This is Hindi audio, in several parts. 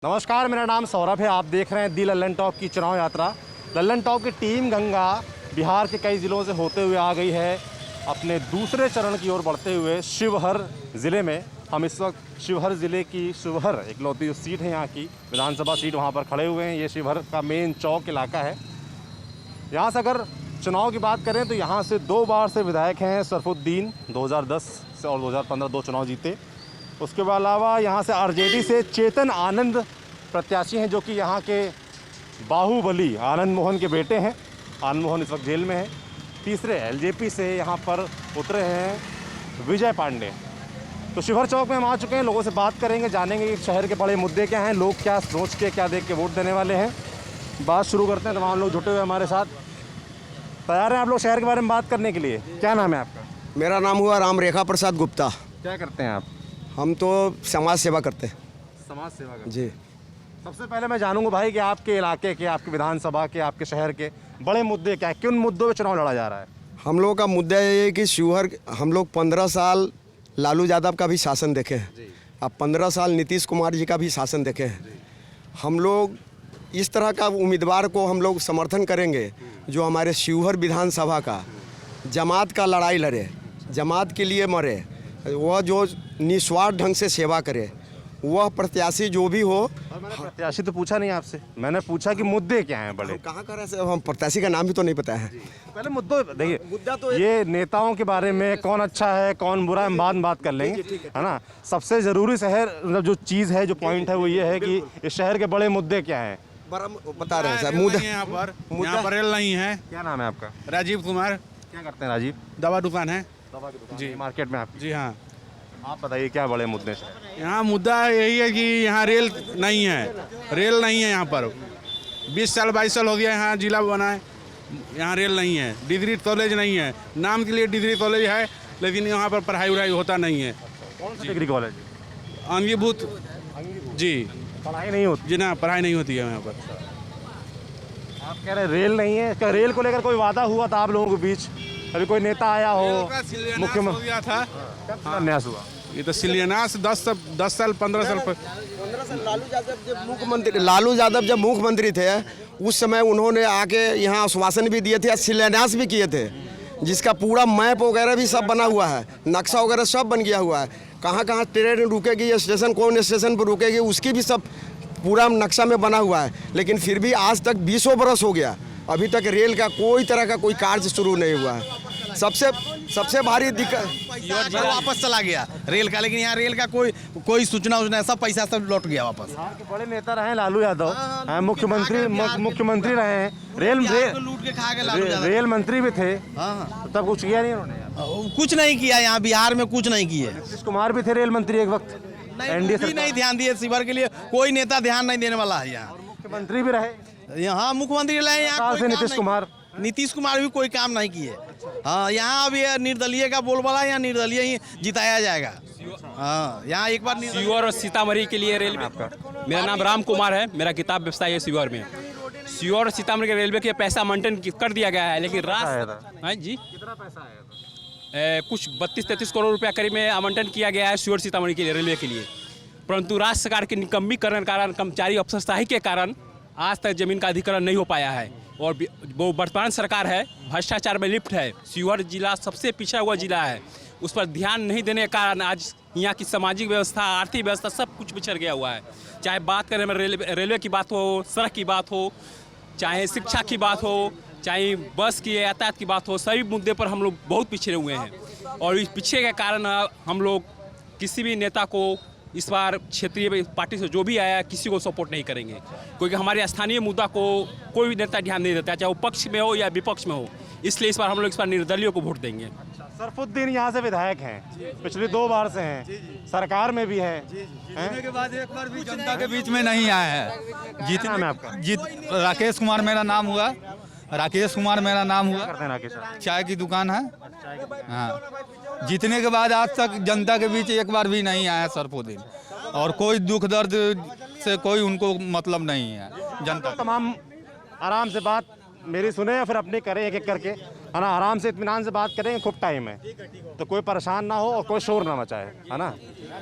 नमस्कार, मेरा नाम सौरभ है। आप देख रहे हैं दी लल्लन टॉप की चुनाव यात्रा। लल्लन टॉप की टीम गंगा बिहार के कई ज़िलों से होते हुए आ गई है अपने दूसरे चरण की ओर बढ़ते हुए शिवहर ज़िले में। हम इस वक्त शिवहर ज़िले की शिवहर इकलौती जो सीट है यहाँ की विधानसभा सीट, वहाँ पर खड़े हुए हैं। ये शिवहर का मेन चौक इलाका है। यहाँ से अगर चुनाव की बात करें तो यहाँ से 2 बार से विधायक हैं सरफुद्दीन, 2010 से और 2015 2 चुनाव जीते। उसके अलावा यहाँ से आरजेडी से चेतन आनंद प्रत्याशी हैं, जो कि यहाँ के बाहुबली आनंद मोहन के बेटे हैं। आनंद मोहन इस वक्त जेल में है। तीसरे एलजेपी से यहाँ पर उतरे हैं विजय पांडे। तो शिवहर चौक में हम आ चुके हैं, लोगों से बात करेंगे, जानेंगे कि शहर के बड़े मुद्दे क्या हैं, लोग क्या सोच के क्या देख के वोट देने वाले हैं। बात शुरू करते हैं। तमाम लोग जुटे हुए हमारे साथ। तैयार हैं आप लोग शहर के बारे में बात करने के लिए? क्या नाम है आपका? मेरा नाम हुआ राम रेखा प्रसाद गुप्ता। क्या करते हैं आप? हम तो समाज सेवा करते हैं। समाज सेवा करते जी। सबसे पहले मैं जानूंगा भाई कि आपके इलाके के, आपके विधानसभा के, आपके शहर के बड़े मुद्दे क्या है? किन मुद्दों पे चुनाव लड़ा जा रहा है? हम लोगों का मुद्दा ये है कि शिवहर, हम लोग 15 साल लालू यादव का भी शासन देखे हैं। अब 15 साल नीतीश कुमार जी का भी शासन देखे हैं। हम लोग इस तरह का उम्मीदवार को हम लोग समर्थन करेंगे जो हमारे शिवहर विधानसभा का जमात का लड़ाई लड़े, जमात के लिए मरे, वह जो निस्वार्थ ढंग से सेवा करे, वह प्रत्याशी जो भी हो। मैंने प्रत्याशी तो पूछा नहीं आपसे, मैंने पूछा कि मुद्दे क्या हैं बड़े। कहाँ कर रहे हैं, हम प्रत्याशी का नाम भी तो नहीं पता है। पहले मुद्दों देखिए, मुद्दा तो ये नेताओं के बारे में कौन अच्छा है कौन बुरा है हम बाद में बात कर लेंगे, है ना। सबसे ज़रूरी शहर मतलब जो चीज़ है, जो पॉइंट है वो ये है कि इस शहर के बड़े मुद्दे क्या हैं। बता रहे हैं सर। मुद्दा यहाँ पर रेल नहीं है। क्या नाम है आपका? राजीव कुमार। क्या करते हैं राजीव? दवा दुकान है दवा की दुकान जी। मार्केट में आप? जी हाँ। आप बताइए क्या बड़े मुद्दे हैं? यहाँ मुद्दा यही है कि यहाँ रेल नहीं है। रेल नहीं है यहाँ पर। 20 साल 22 साल हो गया यहाँ जिला बना है, यहाँ रेल नहीं है। डिग्री कॉलेज नहीं है, नाम के लिए डिग्री कॉलेज है लेकिन यहाँ पर पढ़ाई वढ़ाई होता नहीं है। कौन सा डिग्री कॉलेज? अंगीभूत जी। पढ़ाई नहीं होती जी ना, पढ़ाई नहीं होती है यहाँ पर। आप कह रहे हैं रेल नहीं है। क्या रेल को लेकर कोई वादा हुआ था आप लोगों के बीच? अभी कोई नेता आया हो? मुख्यमंत्री था। न्यास हुआ ये तो शिलान्यास 10 साल 15 साल पर। लालू यादव जब मुख्यमंत्री थे उस समय उन्होंने आके यहाँ आश्वासन भी दिए थे, शिलान्यास भी किए थे, जिसका पूरा मैप वगैरह भी सब बना हुआ है, नक्शा वगैरह सब बन गया हुआ है। कहाँ कहाँ ट्रेन रुकेगी, स्टेशन कौन स्टेशन पर रुकेगी, उसकी भी सब पूरा नक्शा में बना हुआ है। लेकिन फिर भी आज तक 20 बरस हो गया, अभी तक रेल का कोई तरह का कोई कार्य शुरू नहीं हुआ है। सबसे भारी दिक्कत वापस चला गया रेल का, लेकिन यहाँ रेल का कोई सूचना सब पैसा सब लौट गया वापस। बिहार के बड़े नेता रहे लालू यादव, मुख्यमंत्री रहे हैं, लूट के खा गए। रेल मंत्री भी थे, हाँ, तब कुछ किया नहीं उन्होंने। कुछ नहीं किया यहाँ बिहार में, कुछ नहीं किए। नीतीश कुमार भी थे रेल मंत्री एक वक्त, एनडीए सरकार। नहीं ध्यान दिए शिवहर के लिए, कोई नेता ध्यान नहीं देने वाला है यहाँ। मुख्यमंत्री भी रहे यहाँ, मुख्यमंत्री रहे यहाँ नीतीश कुमार भी कोई काम नहीं किए। हाँ, यहाँ अब ये निर्दलीय का बोलबाला, यहाँ निर्दलीय ही जिताया जाएगा। हाँ, यहाँ एक बार शिवहर और सीतामढ़ी के लिए रेलवे। मेरा नाम राम कुमार है, मेरा किताब व्यवसाय है शिवहर में। शिवहर और सीतामढ़ी के रेलवे के पैसा आवंटन कर दिया गया है, लेकिन जी कितना पैसा आया था? कुछ 32-33 करोड़ रुपया करीब में आवंटन किया गया है शिवहर सीतामढ़ी के लिए रेलवे के लिए। परंतु राज्य सरकार के निकम्मीकरण के कारण, कर्मचारी अफसरशाही के कारण आज तक जमीन का अधिग्रहण नहीं हो पाया है। और वो वर्तमान सरकार है, भ्रष्टाचार में लिप्त है। शिवहर जिला सबसे पिछड़ा हुआ जिला है, उस पर ध्यान नहीं देने के कारण आज यहाँ की सामाजिक व्यवस्था, आर्थिक व्यवस्था सब कुछ बिछड़ गया हुआ है। चाहे बात करें में रेलवे की बात हो, सड़क की बात हो, चाहे शिक्षा की बात हो, चाहे बस की यातायात की बात हो, सभी मुद्दे पर हम लोग बहुत पिछड़े हुए हैं। और इस पीछे के कारण हम लोग किसी भी नेता को इस बार क्षेत्रीय पार्टी से जो भी आया किसी को सपोर्ट नहीं करेंगे, क्योंकि हमारे स्थानीय मुद्दा को कोई भी नेता ध्यान नहीं देता, चाहे वो पक्ष में हो या विपक्ष में हो। इसलिए इस बार हम लोग इस बार निर्दलीय को वोट देंगे। सरफुद्दीन यहाँ से विधायक हैं, पिछले 2 बार से हैं, सरकार में भी है। जीतने के बाद एक बार भी जनता के बीच में नहीं आया है। जीतना है आपका? राकेश कुमार मेरा नाम हुआ। राकेश कुमार मेरा नाम हुआ। करते हैं राकेश साहब? चाय की दुकान है। हाँ, जीतने के बाद आज तक जनता के बीच एक बार भी नहीं आया सरफुद्दीन, और कोई दुख दर्द से कोई उनको मतलब नहीं है जनता। तमाम आराम से बात मेरी सुने या फिर अपनी करें एक एक करके। है ना, आराम से इत्मीनान से बात करेंगे, खूब टाइम है, तो कोई परेशान ना हो और कोई शोर ना मचाए, है ना।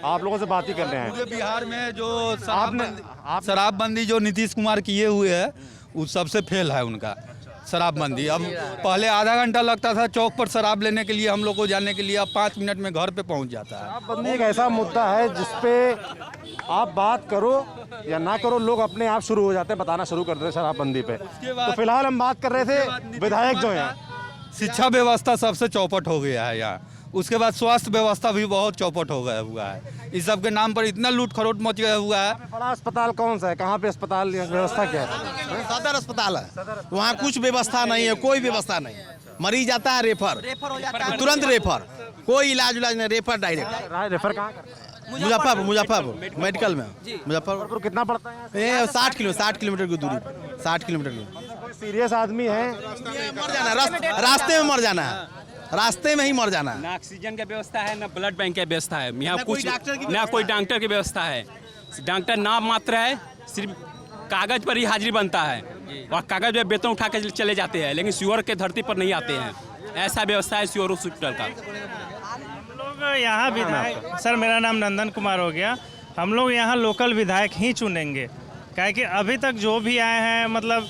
आप लोगों से बात ही कर रहे हैं। पूरे बिहार में जो शराबबंदी जो नीतीश कुमार किए हुए है वो सबसे फेल है उनका शराबबंदी। अब पहले आधा घंटा लगता था चौक पर शराब लेने के लिए, हम लोग को जाने के लिए, अब 5 मिनट में घर पे पहुंच जाता है। शराबबंदी एक ऐसा मुद्दा है जिसपे आप बात करो या ना करो, लोग अपने आप शुरू हो जाते हैं, बताना शुरू कर देते हैं शराबबंदी पे। तो फिलहाल हम बात कर रहे थे विधायक जो हैं। शिक्षा व्यवस्था सबसे चौपट हो गया है यहाँ। उसके बाद स्वास्थ्य व्यवस्था भी बहुत चौपट हो गया हुआ है। इस सब के नाम पर इतना लूट खरोट मच गया हुआ है। बड़ा अस्पताल कौन सा है, कहाँ पे अस्पताल व्यवस्था क्या है? सदर अस्पताल है, वहाँ कुछ व्यवस्था नहीं है, कोई व्यवस्था नहीं। मरीज आता है रेफर तुरंत रेफर, कोई इलाज नहीं, रेफर डायरेक्ट। रेफर कहाँ करते हैं? मुजफ्फरपुर मेडिकल में। मुजफ्फरपुर कितना पड़ता है? ये 60 किलोमीटर की दूरी, 60 किलोमीटर की। कोई सीरियस आदमी है, मर जाना, रास्ते में मर जाना है, रास्ते में ही मर जाना है। ना ऑक्सीजन की व्यवस्था है, ना ब्लड बैंक की व्यवस्था है, यहाँ ना कोई कुछ डॉक्टर की ना कोई डॉक्टर की व्यवस्था है। डॉक्टर नाम मात्र है, सिर्फ कागज पर ही हाजिरी बनता है और कागज में वेतन उठा के चले जाते हैं, लेकिन सीवर के धरती पर नहीं आते हैं। ऐसा व्यवस्था है सीवर हॉस्पिटल का। लोग यहाँ विधायक, सर मेरा नाम नंदन कुमार हो गया, हम लोग यहाँ लोकल विधायक ही चुनेंगे, क्या कि अभी तक जो भी आए हैं मतलब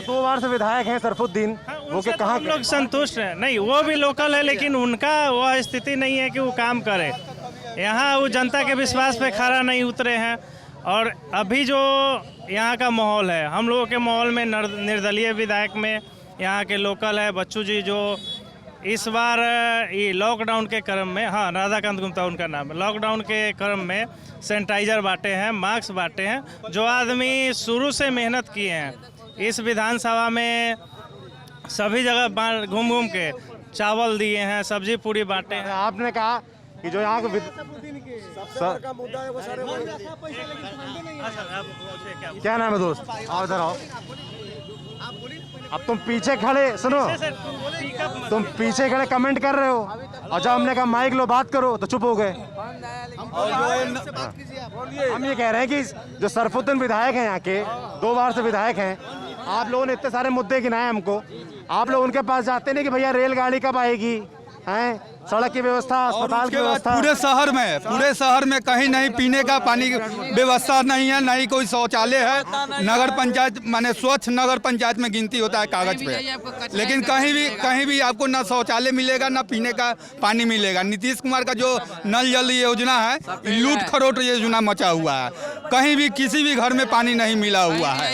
2 बार से विधायक हैं सरफुद्दीन, वो के कहाँ हम लोग संतुष्ट हैं। नहीं, वो भी लोकल है, लेकिन उनका वह स्थिति नहीं है कि वो काम करे। यहाँ वो जनता के विश्वास पे खरा नहीं उतरे हैं। और अभी जो यहाँ का माहौल है, हम लोगों के माहौल में निर्दलीय विधायक में यहाँ के लोकल है बच्चू जी, जो इस बार ये लॉकडाउन के क्रम में, हाँ राधाकांत गुप्ता उनका नाम है, लॉकडाउन के क्रम में सैनिटाइजर बांटे हैं, मास्क बांटे हैं। जो आदमी शुरू से मेहनत किए हैं इस विधानसभा में, सभी जगह घूम घूम के चावल दिए हैं, सब्जी पूरी बांटे हैं। आपने कहा कि जो यहाँ के क्या नाम है दोस्त, आओ इधर आओ। अब तुम पीछे खड़े, सुनो, तुम पीछे खड़े कमेंट कर रहे हो और जब हमने कहा माइक लो बात करो तो चुप हो गए। हम ये कह रहे हैं कि जो सरफुद्दीन विधायक हैं यहाँ के, 2 बार से विधायक हैं, आप लोगों ने इतने सारे मुद्दे गिनाए हमको, आप लोग उनके पास जाते नहीं कि भैया रेलगाड़ी कब आएगी, हैं सड़क की व्यवस्था, अस्पताल की व्यवस्था। पूरे शहर में कहीं नहीं पीने का पानी की व्यवस्था नहीं है, नहीं कोई शौचालय है। नगर पंचायत माने स्वच्छ नगर पंचायत में गिनती होता है कागज पे, लेकिन कहीं भी आपको ना शौचालय मिलेगा ना पीने का पानी मिलेगा। नीतीश कुमार का जो नल जल योजना है, लूट खरोट योजना मचा हुआ है, कहीं भी किसी भी घर में पानी नहीं मिला हुआ है।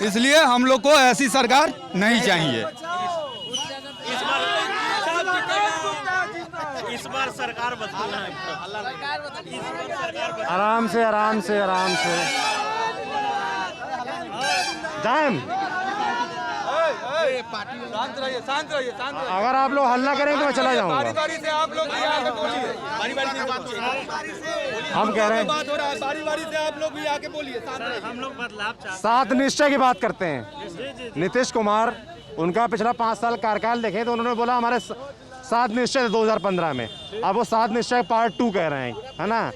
इसलिए हम लोग को ऐसी सरकार नहीं चाहिए। इस बार सरकार बदलना है। आराम से जाएं। शांत रहिए। अगर आप लोग हल्ला करेंगे तो मैं चला जाऊंगा। बारी से आप लोग भी आके बोलिए। हम कह रहे हैं बात हो रहा है, बारी से आप लोग भी आके बोलिए। हम लोग बदलाव चाहते सात निश्चय की बात करते हैं। नीतीश कुमार, उनका पिछला 5 साल कार्यकाल देखें तो उन्होंने बोला हमारे 7 निश्चय 2015 में, अब वो 7 निश्चय पार्ट 2 कह रहे हैं, है ना,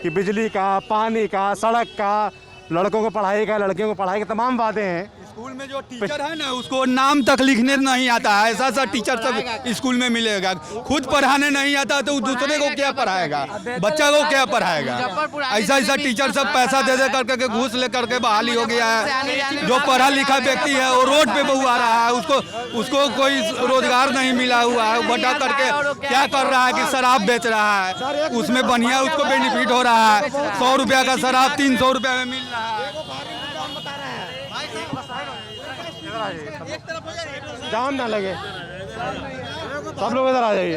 कि बिजली का, पानी का, सड़क का, लड़कों को पढ़ाई का, लड़कियों को पढ़ाई के तमाम वादे हैं। स्कूल में जो टीचर है ना, उसको नाम तक लिखने नहीं आता है। ऐसा टीचर सब स्कूल में मिलेगा, खुद पढ़ाने नहीं आता तो दूसरे को क्या पढ़ाएगा, बच्चा को क्या पढ़ाएगा। ऐसा टीचर सब पैसा दे करके घूस ले करके बहाली हो गया है। जो पढ़ा लिखा व्यक्ति है वो रोड पे बहुआ रहा है, उसको कोई रोजगार नहीं मिला हुआ है। बटा करके क्या कर रहा है कि शराब बेच रहा है, उसमें बढ़िया उसको बेनिफिट हो रहा है। 100 रुपया का शराब 300 रुपया में मिल रहा है। जाम ना लगे, सब लोग इधर आ जाइए।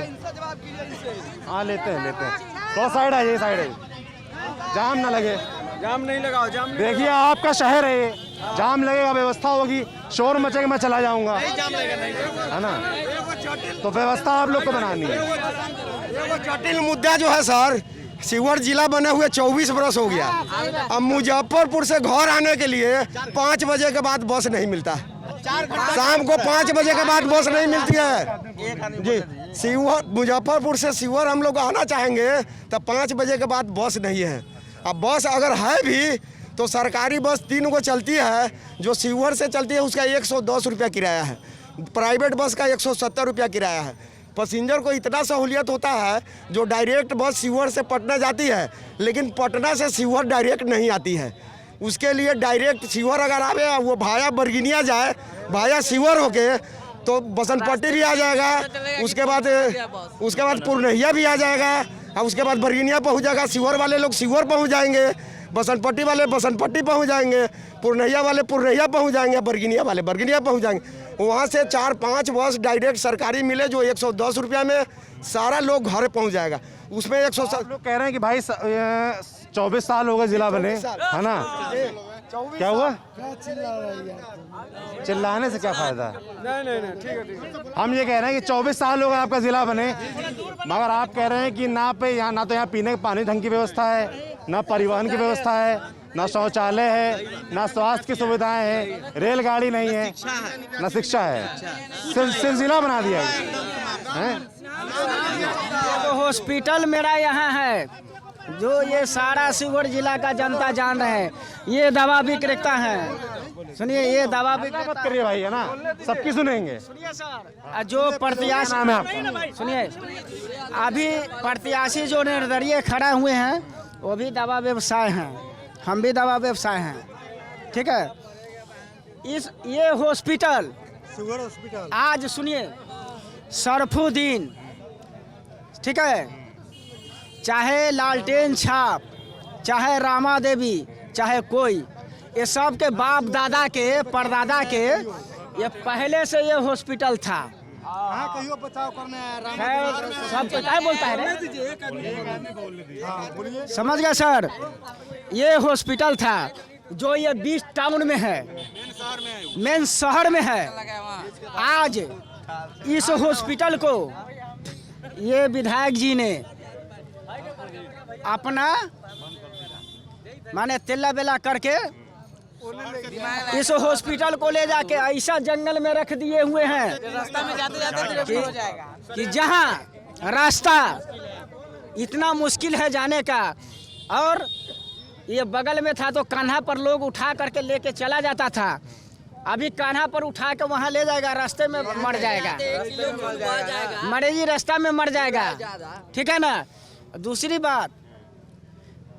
हाँ लेते हैं थोड़ा साइड आइए, जाम ना लगे। जाम नहीं लगाओ, जाम देखिए आपका शहर है ये, जाम लगेगा, व्यवस्था होगी, शोर मचेगा, मैं चला जाऊंगा, है ना। तो व्यवस्था आप लोग को बनानी है। जटिल मुद्दा जो है सर, शिवहर जिला बने हुए 24 बरस हो गया। अब मुजफ्फरपुर से घर आने के लिए 5 बजे के बाद बस नहीं मिलता, शाम को 5 बजे के बाद बस नहीं मिलती है जी। शिवहर, मुजफ्फरपुर से शिवहर हम लोग आना चाहेंगे तो 5 बजे के बाद बस नहीं है। अब बस अगर है भी तो सरकारी बस 3 को चलती है, जो शिवहर से चलती है उसका 110 रुपया किराया है। प्राइवेट बस का 170 रुपया किराया है। पैसेंजर को इतना सहूलियत होता है, जो डायरेक्ट बस शिवहर से पटना जाती है, लेकिन पटना से शिवहर डायरेक्ट नहीं आती है। उसके लिए डायरेक्ट शिवहर अगर आवे, वो भाया बरगिनिया जाए, भाया शिवहर होके तो बसंतपट्टी भी आ जाएगा, उसके बाद पुरनहिया भी आ जाएगा, और उसके बाद बरगिनिया पहुंच जाएगा। शिवहर वाले लोग शिवहर पहुंच जाएंगे, बसंतपट्टी वाले बसंतपट्टी पहुंच जाएंगे, पुरनहिया वाले पुरनहिया पहुंच जाएंगे, बरगिनिया वाले बरगिनिया पहुंच जाएंगे। वहाँ से 4-5 बस डायरेक्ट सरकारी मिले, जो 110 रुपया में सारा लोग घर पहुंच जाएगा। उसमें 107 लोग कह रहे हैं कि भाई 24 साल हो गए जिला बने, है ना? क्या हुआ? चिल्लाने से क्या फायदा? नहीं, ठीक है। हम ये कह रहे हैं कि 24 साल हो गए आपका जिला बने, मगर आप कह रहे हैं कि ना तो यहाँ पीने के पानी ढंग की व्यवस्था है, ना परिवहन की व्यवस्था है, ना शौचालय है, ना स्वास्थ्य की सुविधाएं हैं, रेलगाड़ी नहीं है, ना शिक्षा है, सिर्फ जिला बना दिया है। तो हॉस्पिटल मेरा यहाँ है, जो ये सारा शिवहर जिला का जनता जान रहे हैं। ये दवा विक्रेता है, सुनिए, ये दवा विक्रेता मत करिए भाई, है ना? सबकी सुनेंगे। सुनिए सर, जो प्रत्याशी नाम है आपका? सुनिए, अभी प्रत्याशी जो निर्दलीय खड़ा हुए हैं, वो भी दवा व्यवसाय हैं, हम भी दवा व्यवसाय हैं, ठीक है। ये हॉस्पिटल आज सुनिए, सरफुद्दीन, ठीक है, चाहे लालटेन छाप, चाहे रामा देवी, चाहे कोई, ये सब के बाप दादा के परदादा के ये पहले से ये हॉस्पिटल था। सब क्या बोलता है रे? समझ गए सर? ये हॉस्पिटल था जो ये 20 टाउन में है, मेन शहर में है। आज इस हॉस्पिटल को ये विधायक जी ने अपना माने तेला बेला करके इस हॉस्पिटल को ले जाके ऐसा जंगल में रख दिए हुए हैं कि जहां रास्ता इतना मुश्किल है जाने का, और ये बगल में था तो कान्हा पर लोग उठा करके लेके चला जाता था। अभी कान्हा पर उठा के वहाँ ले जाएगा, रास्ते में मर जाएगा, मरेगी रास्ता में मर जाएगा, ठीक है ना। दूसरी बात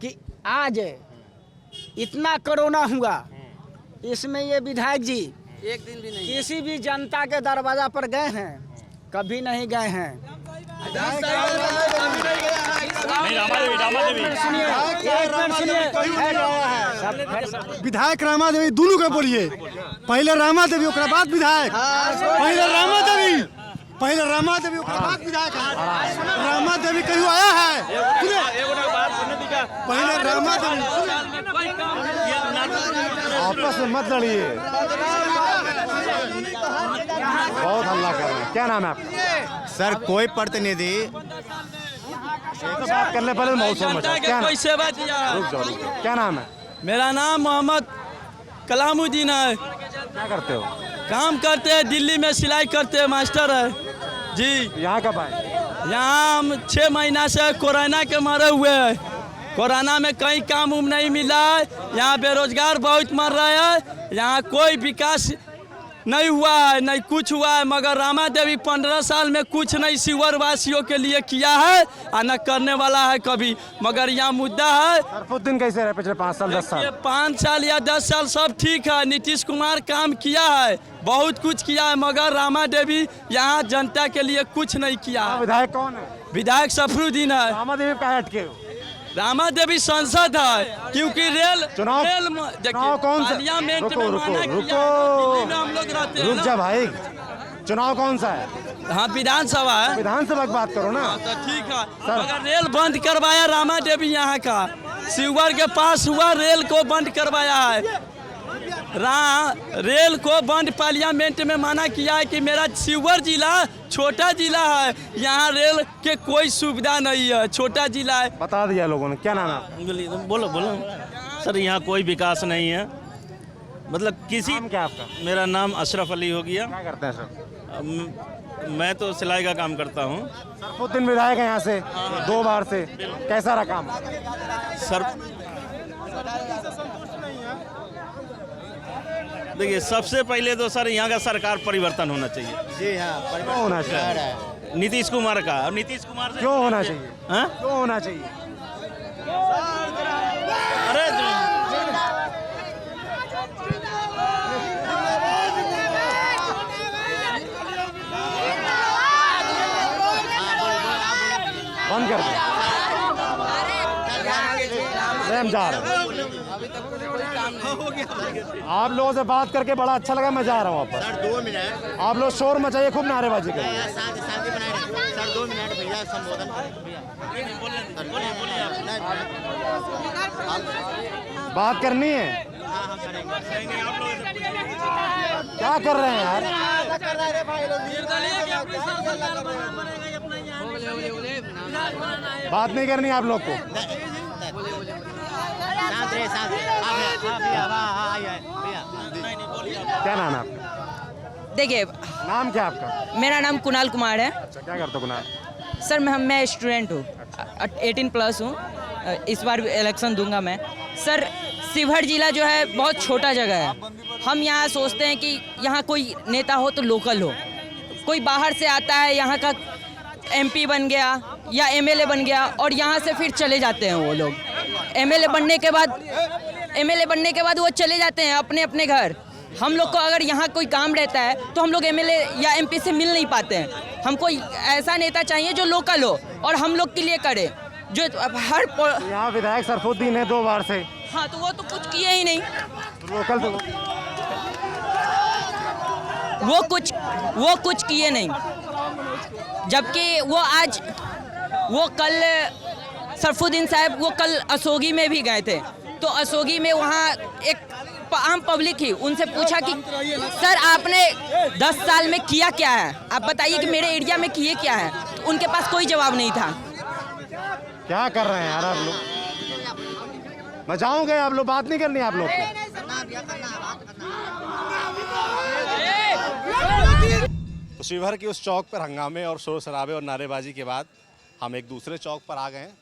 कि आज इतना कोरोना हुआ, इसमें ये विधायक जी एक दिन भी नहीं किसी भी जनता के दरवाजा पर गए हैं? कभी नहीं गए हैं। विधायक रामा देवी दोनों के बोलिए, पहले रामा देवी ओकरा बाद विधायक, पहले रामा देवी ओकरा बाद विधायक। रामा देवी कहीं आया है? पहले रामा देवी। आपस में मत लड़िए, बहुत हल्ला कर रहे हैं। क्या नाम है आपका? सर कोई प्रतिनिधि बात करने पहले मौसम में क्या रुक जाओ। क्या नाम है? मेरा नाम मोहम्मद कलामुद्दीन है। क्या करते हो? काम करते हैं, दिल्ली में सिलाई करते हैं, मास्टर है जी। यहाँ कब आए? यहाँ हम 6 महीना से कोरोना के मरे हुए हैं। कोरोना में कहीं काम उम नहीं मिला है, यहाँ बेरोजगार बहुत मर रहे हैं, यहाँ कोई विकास नहीं हुआ है, नहीं कुछ हुआ है। मगर रामा देवी 15 साल में कुछ नहीं शिवहर वासियों के लिए किया है और न करने वाला है कभी। मगर यहाँ मुद्दा है, सरफुद्दीन कैसे रहे पिछले 5 साल 10 साल? 5 साल या 10 साल सब ठीक है। नीतीश कुमार काम किया है, बहुत कुछ किया है, मगर रामा देवी यहाँ जनता के लिए कुछ नहीं किया है। विधायक कौन है? विधायक सरफुद्दीन है। रामा देवी कहाँ अटके हो? रामा देवी सांसद है, क्योंकि चुनाव कौन सा? रुक जा भाई, चुनाव कौन सा है? हाँ विधानसभा है। विधानसभा की बात करो ना। तो ठीक है, मगर रेल बंद करवाया रामा देवी यहाँ का, शिवहर के पास हुआ, रेल को बंद करवाया है। रेल को बंद पार्लियामेंट में माना किया है कि मेरा शिवहर जिला छोटा जिला है, यहाँ रेल के कोई सुविधा नहीं है, छोटा जिला है। बता दिया लोगों ने। क्या नाम है? बोलो सर, यहाँ कोई विकास नहीं है, मतलब किसी। नाम क्या आपका? मेरा नाम अशरफ अली हो गया। क्या करते हैं सर? मैं तो सिलाई का काम करता हूँ। सरफुद्दीन विधायक है यहाँ से 2 बार से, कैसा रहा काम? सर देखिए सबसे पहले तो सर यहाँ का सरकार परिवर्तन होना चाहिए। जी हाँ, क्यों होना चाहिए? नीतीश कुमार का, और नीतीश कुमार से क्यों होना चाहिए? हाँ? क्यों होना चाहिए? अरे बंद कर दो। हम जा रहे हैं। आप लोगों से बात करके बड़ा अच्छा लगा, मैं जा रहा हूँ। आप 2 मिनट आप लोग शोर मचाइए, खूब नारेबाजी करिए। शांति बनाए रखें सर। 2 मिनट भैया संबोधन करें भैया। बात करनी है, क्या कर रहे हैं यार? बात नहीं करनी आप लोग को? क्या नाम है आपका? देखिए, नाम क्या है आपका? मेरा नाम कुणाल कुमार है। अच्छा, क्या करते हो कुणाल? सर मैं स्टूडेंट हूँ, 18+ हूँ। इस बार इलेक्शन दूंगा मैं। सर शिवहर जिला जो है बहुत छोटा जगह है। हम यहाँ सोचते हैं कि यहाँ कोई नेता हो तो लोकल हो, कोई बाहर से आता है यहाँ का MP बन गया या MLA बन गया और यहाँ से फिर चले जाते हैं वो लोग। MLA बनने के बाद वो चले जाते हैं अपने अपने घर। हम लोग को अगर यहाँ कोई काम रहता है तो हम लोग MLA या MP से मिल नहीं पाते हैं। हमको ऐसा नेता चाहिए जो लोकल हो और हम लोग के लिए करे, जो हर यहाँ विधायक सरफुद्दीन है 2 बार से। हाँ, तो वो तो कुछ किए ही नहीं। लोकल तो वो कुछ किए नहीं, जबकि वो कल सरफुद्दीन साहब वो कल असोगी में भी गए थे। तो असोगी में वहाँ एक आम पब्लिक ही उनसे पूछा कि सर आपने 10 साल में किया क्या है, आप बताइए कि मेरे एरिया में किए क्या है। तो उनके पास कोई जवाब नहीं था। क्या कर रहे हैं यार आप लोग? मैं जाऊंगा, आप लोग बात नहीं करनी आप लोग को। तो शिवहर के उस चौक पर हंगामे और शोर शराबे और नारेबाजी के बाद हम एक दूसरे चौक पर आ गए हैं।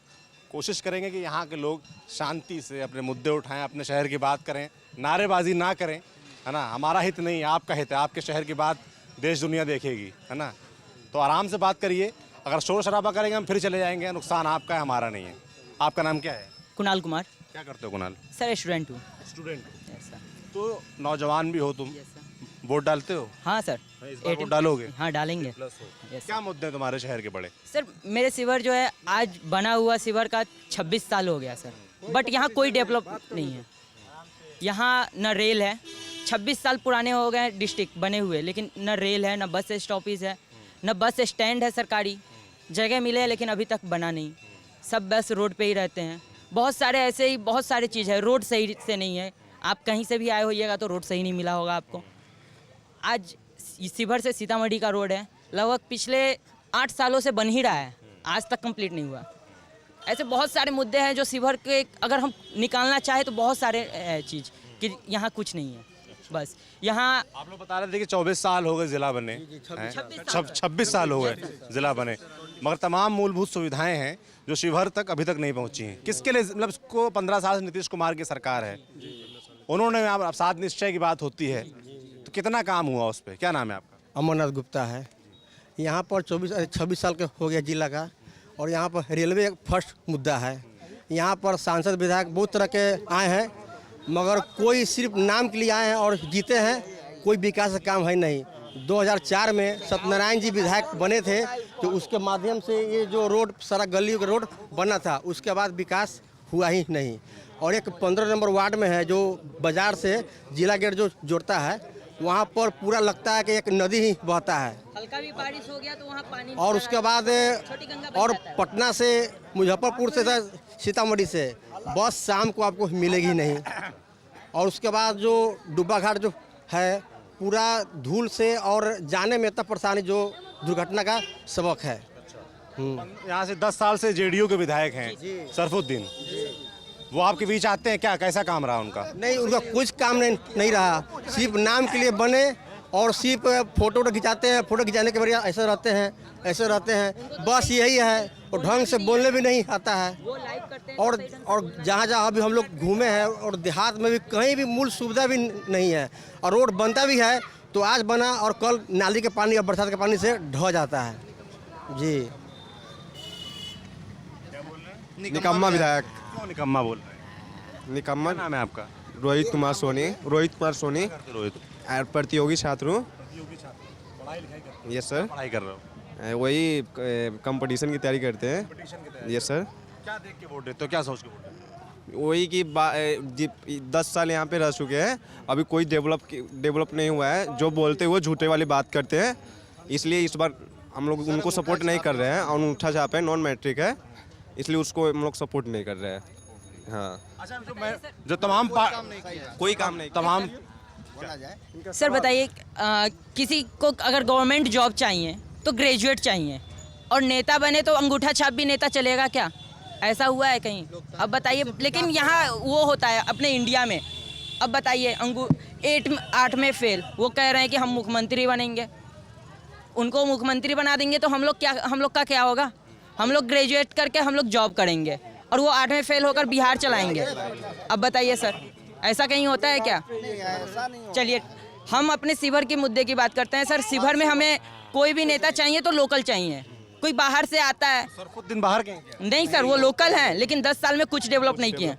कोशिश करेंगे कि यहाँ के लोग शांति से अपने मुद्दे उठाएं, अपने शहर की बात करें, नारेबाजी ना करें, है ना। हमारा हित नहीं, आपका हित है। आपके शहर की बात देश दुनिया देखेगी, है ना। तो आराम से बात करिए। अगर शोर शराबा करेंगे हम फिर चले जाएंगे। नुकसान आपका है, हमारा नहीं है। आपका नाम क्या है? कुणाल कुमार। क्या करते हो कुणाल? सर स्टूडेंट हूँ। स्टूडेंट। तो नौजवान भी हो तुम, वोट डालते हो? हाँ सर। इस बार वोट डालोगे? हाँ डालेंगे। क्या मुद्दे तुम्हारे शहर के बड़े? सर मेरे शिवहर जो है आज बना हुआ शिवहर का 26 साल हो गया सर, बट यहाँ कोई डेवलप नहीं है। यहाँ न रेल है, 26 साल पुराने हो गए डिस्ट्रिक्ट बने हुए, लेकिन न रेल है, न बस स्टॉपेज है, न बस स्टैंड है। सरकारी जगह मिले हैं लेकिन अभी तक बना नहीं। सब बस रोड पे ही रहते हैं। बहुत सारे ऐसे ही बहुत सारी चीज़ है, रोड सही से नहीं है। आप कहीं से भी आए होइएगा तो रोड सही नहीं मिला होगा आपको। आज शिवहर से सीतामढ़ी का रोड है, लगभग पिछले 8 सालों से बन ही रहा है, आज तक कंप्लीट नहीं हुआ। ऐसे बहुत सारे मुद्दे हैं जो शिवहर के अगर हम निकालना चाहे तो बहुत सारे चीज़ कि यहाँ कुछ नहीं है। बस यहाँ आप लोग बता रहे थे कि 24 साल हो गए जिला बने, 26 साल हो गए जिला बने, मगर तमाम मूलभूत सुविधाएं हैं जो शिवहर तक अभी तक नहीं पहुंची हैं। किसके लिए? मतलब इसको 15 साल से नीतीश कुमार की सरकार है, उन्होंने अब 7 निश्चय की बात होती है, तो कितना काम हुआ उस पर? क्या नाम है आपका? अमरनाथ गुप्ता है। यहाँ पर 26 साल का हो गया जिला का, और यहाँ पर रेलवे फर्स्ट मुद्दा है। यहाँ पर सांसद विधायक बहुत तरह के आए हैं, मगर कोई सिर्फ नाम के लिए आए हैं और जीते हैं, कोई विकास का काम है नहीं। 2004 में सत्यनारायण जी विधायक बने थे, तो उसके माध्यम से ये जो रोड सारा गलियों का रोड बना था, उसके बाद विकास हुआ ही नहीं। और एक 15 नंबर वार्ड में है जो बाजार से जिला गेट जो जोड़ता है, वहाँ पर पूरा लगता है कि एक नदी ही बहता है। हल्का भी बारिश हो गया तो वहाँ पानी, और उसके बाद और पटना से, मुजफ्फरपुर से, सीतामढ़ी से बस शाम को आपको मिलेगी नहीं। और उसके बाद जो डुब्बा घाट जो है पूरा धूल से और जाने में इतना परेशानी जो दुर्घटना का सबक है। यहाँ से 10 साल से JDU के विधायक हैं सरफुद्दीन, वो आपके बीच आते हैं क्या? कैसा काम रहा उनका? नहीं, उनका कुछ काम नहीं रहा, सिर्फ नाम के लिए बने और सिर्फ फोटो खिंचाते हैं, फोटो खिंचाने के बढ़िया ऐसे रहते हैं, बस यही है। और ढंग से बोलने भी नहीं आता है। और जहाँ अभी हम लोग घूमे हैं और देहात में भी कहीं भी मूल सुविधा भी नहीं है। और रोड बनता भी है तो आज बना और कल नाली के पानी और बरसात के पानी से ढह जाता है। जी निकम्मा विधायक। क्यों निकम्मा बोल रहे हैं? निकम्मा नाम है आपका? रोहित कुमार सोनी। रोहित प्रतियोगी छात्र हूँ। Yes sir. पढ़ाई कर रहे हो? वही कंपटीशन की तैयारी करते हैं। Yes sir. क्या देख के वोट देते हो, क्या सोच के वोट देते हो? वही कि 10 साल यहाँ पे रह चुके हैं, अभी कोई डेवलप नहीं हुआ है। जो बोलते हैं वो झूठे वाली बात करते हैं, इसलिए इस बार हम लोग उनको सपोर्ट नहीं कर रहे हैं। और अंगूठा छाप है, नॉन मैट्रिक है, इसलिए उसको हम लोग सपोर्ट नहीं कर रहे हैं। हाँ। अच्छा, जो तमाम कोई काम नहीं तमाम सर बताइए, किसी को अगर गवर्नमेंट जॉब चाहिए तो ग्रेजुएट चाहिए, और नेता बने तो अंगूठा छाप भी नेता चलेगा क्या? ऐसा हुआ है कहीं? अब बताइए। लेकिन यहाँ वो होता है अपने इंडिया में। अब बताइए, 8 में फेल, वो कह रहे हैं कि हम मुख्यमंत्री बनेंगे। उनको मुख्यमंत्री बना देंगे तो हम लोग का क्या होगा? हम लोग ग्रेजुएट करके हम लोग जॉब करेंगे और वो 8 में फेल होकर बिहार चलाएंगे। अब बताइए सर, ऐसा कहीं होता है क्या? चलिए, हम अपने शिवहर के मुद्दे की बात करते हैं। सर, शिवहर में हमें कोई भी नेता चाहिए तो लोकल चाहिए। कोई बाहर से आता है सर, खुद दिन बाहर गए? नहीं सर, वो लोकल हैं, लेकिन 10 साल में कुछ डेवलप नहीं किए।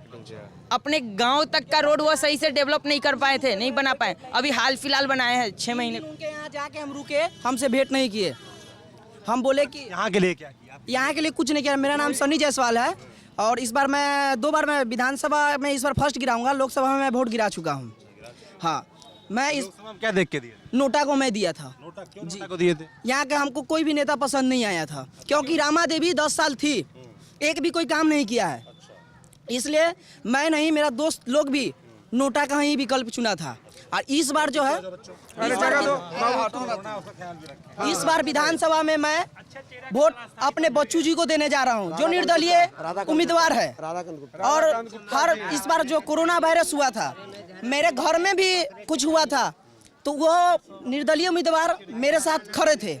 अपने गांव तक का रोड वो सही से डेवलप नहीं कर पाए थे, नहीं बना पाए। अभी हाल फिलहाल बनाए हैं 6 महीने। उनके यहाँ जाके हम रुके, हमसे भेंट नहीं किए। हम बोले कि यहाँ के लिए क्या किया? यहाँ के लिए कुछ नहीं किया। मेरा नाम सनी जायसवाल है और इस बार मैं 2 बार मैं विधानसभा में इस बार फर्स्ट गिराऊंगा। लोकसभा में मैं वोट गिरा चुका हूँ। हाँ, मैं इस क्या देख के दिए? नोटा को मैं दिया था। नोटा को दिए थे? यहाँ के हमको कोई भी नेता पसंद नहीं आया था, क्योंकि रामा देवी 10 साल थी, एक भी कोई काम नहीं किया है। इसलिए मैं नहीं, मेरा दोस्त लोग भी नोटा का ही विकल्प चुना था। और इस बार जो है, इस बार विधानसभा में मैं वोट अपने बच्चू जी को देने जा रहा हूं, जो निर्दलीय उम्मीदवार है। और इस बार जो कोरोना वायरस हुआ था, मेरे घर में भी कुछ हुआ था, तो वो निर्दलीय उम्मीदवार मेरे साथ खड़े थे।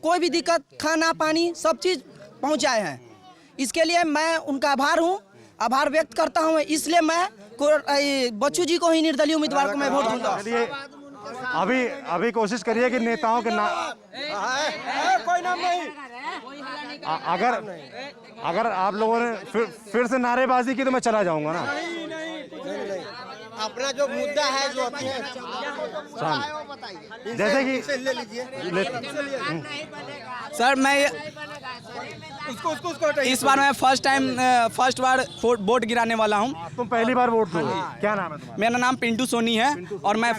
कोई भी दिक्कत, खाना पानी सब चीज़ पहुंचाए हैं। इसके लिए मैं उनका आभार व्यक्त करता हूं। इसलिए मैं बच्चू जी को ही निर्दलीय उम्मीदवार को मैं वोट दूंगा। अभी कोशिश करिए कि नेताओं के कोई नाम नहीं। अगर आप लोगों ने फिर से नारेबाजी की तो मैं चला जाऊंगा ना। अपना जो मुद्दा है, जो जैसे कि सर, मैं इस बार मैं फर्स्ट बार वोट गिराने वाला हूं। तुम पहली बार वोट दोगे? क्या नाम है तुम्हारा? मेरा नाम पिंटू सोनी है और मैं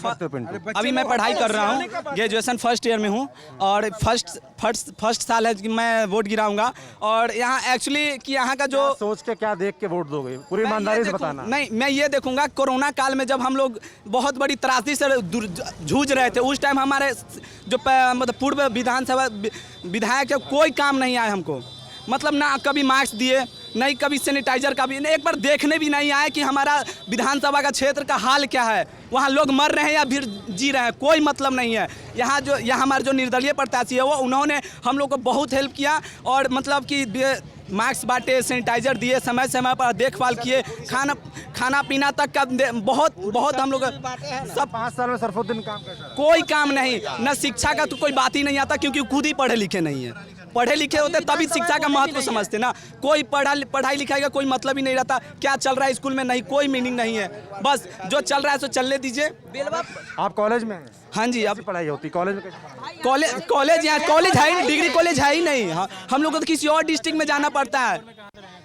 अभी मैं पढ़ाई कर रहा हूँ, ग्रेजुएशन फर्स्ट ईयर में हूँ। और फर्स्ट साल है कि मैं वोट गिराऊंगा। और यहाँ एक्चुअली कि यहाँ का जो सोच के क्या देख के वोट दोगे, पूरी ईमानदारी से बताना। नहीं, मैं ये देखूंगा, कोरोना काल में जब हम लोग बहुत बड़ी त्रासदी से जूझ रहे थे, उस टाइम हमारे जो मतलब पूर्व विधानसभा विधायक कोई काम नहीं आए हमको। मतलब ना कभी मास्क दिए, नहीं कभी सैनिटाइजर का भी, एक बार देखने भी नहीं आए कि हमारा विधानसभा का क्षेत्र का हाल क्या है, वहाँ लोग मर रहे हैं या फिर जी रहे हैं, कोई मतलब नहीं है। यहाँ हमारे जो निर्दलीय प्रत्याशी है वो उन्होंने हम लोग को बहुत हेल्प किया। और मतलब कि मास्क बांटे, सैनिटाइजर दिए, समय समय पर देखभाल किए, खाना पीना तक का बहुत हम लोग सब 5 साल में सरफुद्दीन काम कैसा रहा? कोई काम नहीं, न शिक्षा का तो कोई बात ही नहीं आता, क्योंकि खुद ही पढ़े लिखे नहीं है। पढ़े लिखे होते तभी शिक्षा का महत्व समझते ना। कोई पढ़ाई लिखाई का कोई मतलब ही नहीं रहता। क्या चल रहा है स्कूल में, नहीं कोई मीनिंग नहीं है। बस जो चल रहा है सो चलने दीजिए। आप कॉलेज में हैं? हाँ जी। अब पढ़ाई होती कॉलेज में? कॉलेज यहाँ कॉलेज है ही, डिग्री कॉलेज है ही नहीं। हम लोग को तो किसी और डिस्ट्रिक्ट में जाना पड़ता है।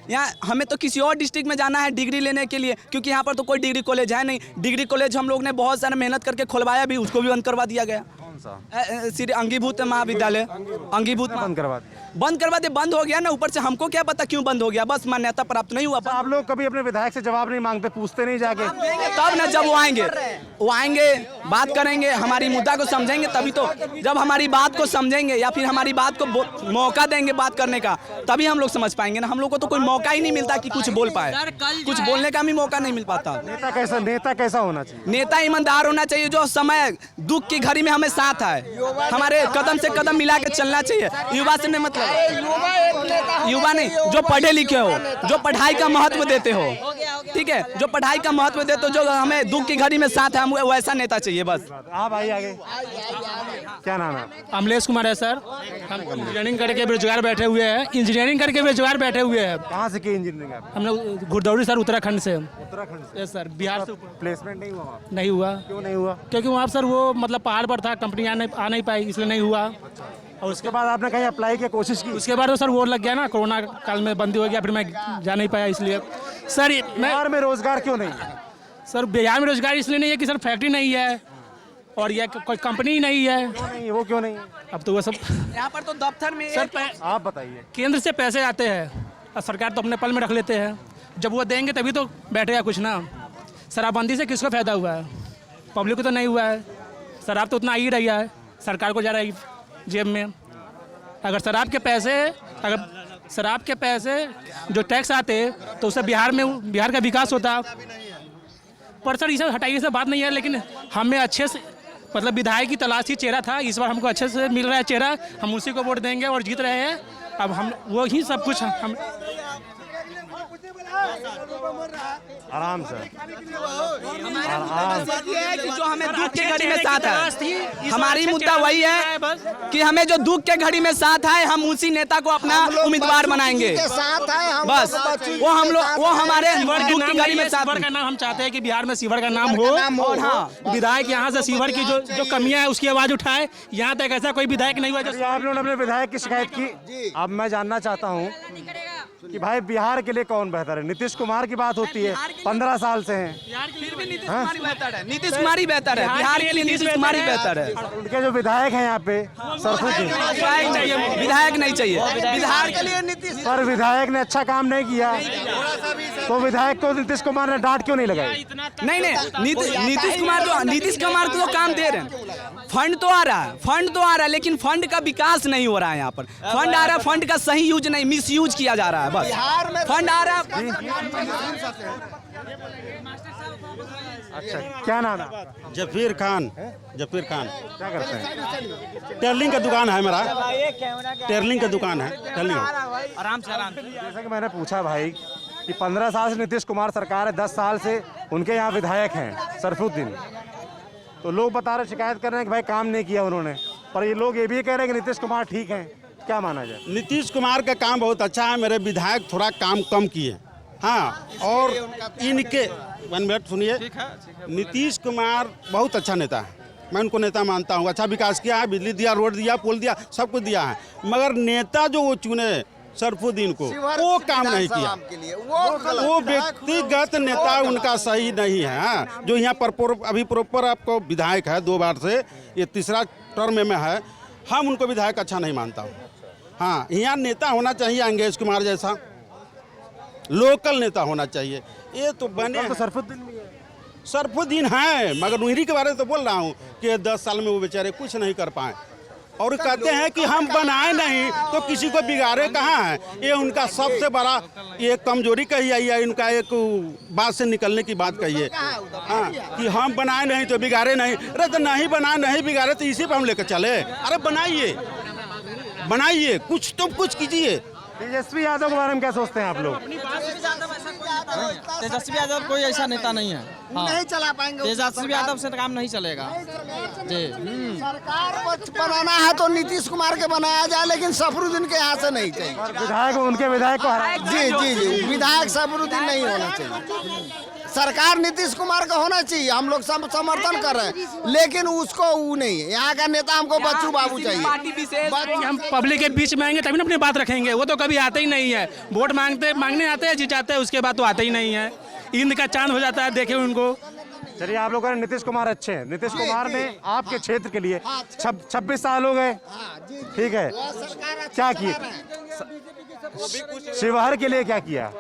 यहाँ हमें तो किसी और डिस्ट्रिक्ट में जाना है डिग्री लेने के लिए, क्योंकि यहाँ पर तो कोई डिग्री कॉलेज है नहीं। डिग्री कॉलेज हम लोग ने बहुत सारा मेहनत करके खुलवाया भी, उसको भी बंद करवा दिया गया। श्री अंगीभूत महाविद्यालय अंगीभूत बंद करवा दिया, बंद हो गया ना। ऊपर से हमको क्या पता क्यों बंद हो गया, बस मान्यता प्राप्त नहीं हुआ। आप लोग कभी अपने विधायक से जवाब नहीं मांगते, पूछते नहीं जाके? तब ना, जब वो आएंगे बात करेंगे, हमारी मुद्दा को समझेंगे, तभी तो। जब हमारी बात को समझेंगे या फिर हमारी बात को मौका देंगे बात करने का, तभी हम लोग समझ पाएंगे ना। हम लोग को तो कोई मौका ही नहीं मिलता कि कुछ बोल पाए, कुछ बोलने का भी मौका नहीं मिल पाता। नेता कैसा होना चाहिए? नेता ईमानदार होना चाहिए, जो समय दुख की घड़ी में हमें साथ साथ है, हमारे कदम से कदम मिला के चलना चाहिए। युवा से नहीं मतलब, युवा नहीं, जो पढ़े लिखे हो, जो पढ़ाई का महत्व देते हो, ठीक है, जो पढ़ाई का महत्व देते हो, जो हमें दुख की घड़ी में साथ है, हम वैसा नेता चाहिए बस। आप आइए आगे। क्या नाम है? अमलेश कुमार है सर। हम इंजीनियरिंग करके बेरोजगार बैठे हुए हैं, इंजीनियरिंग करके बेरोजगार बैठे हुए हैं। कहाँ से की इंजीनियरिंग आप? हम लोग गुरदौरी सर, उत्तराखंड से। उत्तराखंड से? यस सर, बिहार से। प्लेसमेंट नहीं हुआ वहाँ? नहीं हुआ। क्यों नहीं हुआ? क्योंकि वहाँ सर वो मतलब पहाड़ पर था, कंपनी आ नहीं पाई, इसलिए नहीं हुआ। और उसके बाद आपने कहीं अप्लाई की कोशिश की? उसके बाद तो सर वो लग गया ना, कोरोना काल में बंदी हो गया, फिर मैं जा नहीं पाया, इसलिए सर बिहार में रोजगार क्यों नहीं है? सर बिहार में रोजगार इसलिए नहीं है कि सर फैक्ट्री नहीं है और यह कोई कंपनी ही नहीं है। क्यों नहीं है? वो क्यों नहीं है? अब तो वो सब यहाँ पर तो दफ्तर में सर आप बताइए। केंद्र से पैसे आते हैं और सरकार तो अपने पल में रख लेते हैं, जब वो देंगे तभी तो बैठेगा कुछ ना। शराबबंदी से किसको फायदा हुआ है? पब्लिक को तो नहीं हुआ है। शराब तो उतना आ ही रही है, सरकार को जा रहा है जेब में। अगर शराब के पैसे जो टैक्स आते तो उससे बिहार का विकास होता। पर सर इसे हटाइए से बात नहीं है, लेकिन हमें अच्छे से मतलब विधायक की तलाशी चेहरा था, इस बार हमको अच्छे से मिल रहा है चेहरा, हम उसी को वोट देंगे और जीत रहे हैं। अब हम वो ही सब कुछ हम आराम से जो हमें दुख के घड़ी में साथ है, हमारी मुद्दा वही है कि हमें जो दुख के घड़ी में साथ है, हम उसी नेता को अपना उम्मीदवार बनाएंगे बस। वो हम लोग, वो हमारे दुख की घड़ी में साथ। सीवर का नाम हम चाहते हैं कि बिहार में सीवर का नाम हो, और हाँ विधायक यहाँ से सीवर की जो कमियां है उसकी आवाज उठाए। यहाँ तक ऐसा कोई विधायक नहीं हुआ जो आप लोगों ने अपने विधायक की शिकायत की। अब मैं जानना चाहता हूँ कि भाई बिहार के लिए कौन बेहतर है? नीतीश कुमार की बात होती है, 15 साल से हैं। फिर भी नीतीश कुमार ही बेहतर है, नीतीश कुमार ही बेहतर है, बिहार के लिए नीतीश कुमार ही बेहतर है। उनके जो विधायक हैं यहाँ पे सरफुद्दीन, विधायक नहीं चाहिए बिहार के लिए नीतीश। पर विधायक ने अच्छा काम नहीं किया तो विधायक को नीतीश कुमार ने डांट क्यों नहीं लगाई? नहीं नीतीश कुमार को तो काम दे रहे हैं, फंड तो आ रहा है, लेकिन फंड का विकास नहीं हो रहा है। यहाँ पर फंड आ रहा है, फंड का सही यूज नहीं, मिस यूज किया जा रहा है बस। फंड आ रहा है। अच्छा, क्या नाम है? जफीर खान। क्या करते हैं? टेलरिंग का दुकान है मेरा, टेलरिंग का दुकान है, टेलरिंग। आराम से जैसा कि मैंने पूछा भाई कि 15 साल से नीतीश कुमार सरकार है, 10 साल से उनके यहाँ विधायक हैं सरफुद्दीन, तो लोग बता रहे, शिकायत कर रहे हैं कि भाई काम नहीं किया उन्होंने, पर ये लोग ये भी कह रहे हैं कि नीतीश कुमार ठीक हैं। क्या माना जाए? नीतीश कुमार का काम बहुत अच्छा है, मेरे विधायक थोड़ा काम कम किए। हाँ, और इनके 1 मिनट सुनिए, नीतीश कुमार बहुत अच्छा नेता है, मैं उनको नेता मानता हूँ। अच्छा विकास किया है, बिजली दिया, रोड दिया, पुल दिया, सब कुछ दिया है, मगर नेता जो वो चुने सरफुद्दीन को, वो काम नहीं किया। वो व्यक्तिगत नेता उनका सही नहीं है। हाँ, जो यहाँ पर अभी प्रॉपर आपको विधायक है 2 बार से, ये 3रा टर्म में है, हम उनको विधायक अच्छा नहीं मानता हूँ। हाँ, यहाँ नेता होना चाहिए अंगेज कुमार जैसा, लोकल नेता होना चाहिए। ये तो बने तो सरफुद्दीन भी है। सरफुद्दीन है, मगर उन्हीं के बारे में तो बोल रहा हूँ कि 10 साल में वो बेचारे कुछ नहीं कर पाए, और कहते हैं कि हम बनाए नहीं तो किसी को बिगाड़े कहाँ है। ये उनका सबसे बड़ा ये कमजोरी कही है, इनका एक बात से निकलने की बात कही है। हाँ, कि हम बनाए नहीं तो बिगाड़े नहीं। अरे तो नहीं बनाए नहीं बिगाड़े तो इसी पर हम लेकर चले। अरे बनाइए, कुछ तो कुछ कीजिए। तेजस्वी यादव के बारे में क्या सोचते हैं आप लोग? तेजस्वी यादव कोई ऐसा नेता नहीं है, नहीं चला पाएंगे। तेजस्वी यादव से काम नहीं चलेगा जी। सरकार बनाना है तो नीतीश कुमार के बनाया जाए, लेकिन सफरुद्दीन के यहाँ से नहीं चाहिए। उनके विधायक को हरा। जी, विधायक सफरुद्दीन नहीं होना चाहिए। सरकार नीतीश कुमार का होना चाहिए, हम लोग समर्थन कर रहे हैं, लेकिन उसको वो नहीं है। यहाँ का नेता हमको बच्चू बाबू चाहिए। हम पब्लिक के बीच में आएंगे तभी ना अपनी बात रखेंगे, वो तो कभी आते ही नहीं है। वोट मांगने आते हैं, जिताते हैं, उसके बाद तो आते ही नहीं है। ईद का चांद हो जाता है, देखे उनको। चलिए, आप लोग कह रहे हैं नीतीश कुमार अच्छे हैं। नीतीश कुमार ने आपके क्षेत्र के लिए 26 साल हो गए, ठीक है, क्या किए? शिवहर के लिए क्या किया?